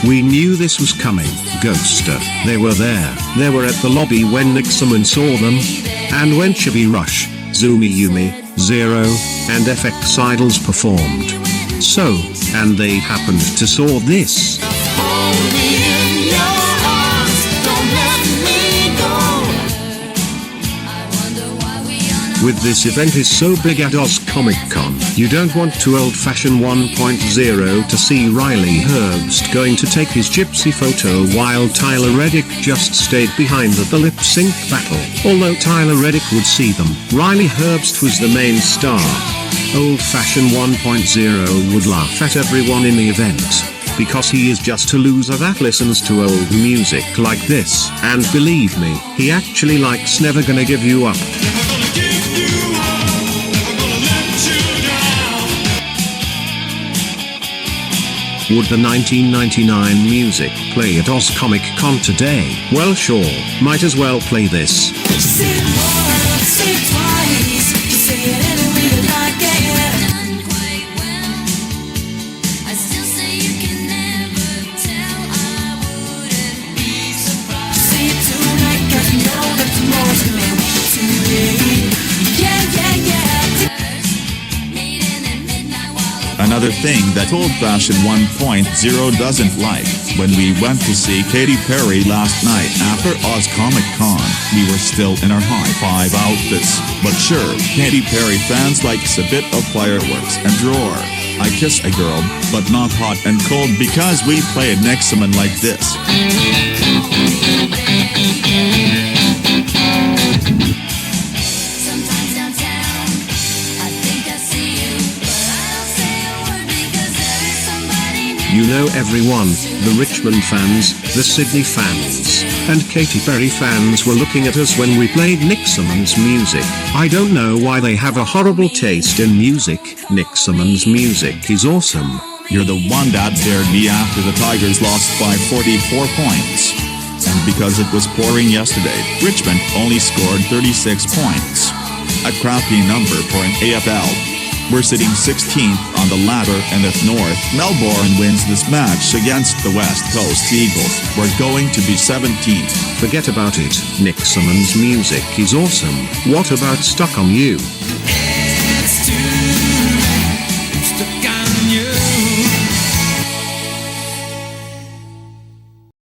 We knew this was coming, Ghoster. They were there. They were at the lobby when Nick Summon saw them. And when Chibi Rush, Zumi Yumi, Zero, and FX Idols performed. So, and they happened to saw this. With this event is so big at Oz Comic Con, you don't want to old-fashioned 1.0 to see Riley Herbst going to take his gypsy photo while Tyler Reddick just stayed behind at the lip-sync battle. Although Tyler Reddick would see them, Riley Herbst was the main star. Old-fashioned 1.0 would laugh at everyone in the event, because he is just a loser that listens to old music like this. And believe me, he actually likes Never Gonna Give You Up. Would the 1999 music play at Oz Comic Con today? Well, sure, might as well play this. Another thing that old-fashioned 1.0 doesn't like, when we went to see Katy Perry last night after Oz Comic Con, we were still in our high-five outfits. But sure, Katy Perry fans likes a bit of fireworks and roar. I kiss a girl, but not hot and cold because we played next summon like this. You know everyone, the Richmond fans, the Sydney fans, and Katy Perry fans were looking at us when we played Nick Summon's music. I don't know why they have a horrible taste in music. Nick Summon's music is awesome. You're the one that dared me after the Tigers lost by 44 points. And because it was pouring yesterday, Richmond only scored 36 points. A crappy number for an AFL. We're sitting 16th on the ladder, and if North Melbourne wins this match against the West Coast Eagles, we're going to be 17th. Forget about it. Nick Summon's music is awesome. What about Stuck on You?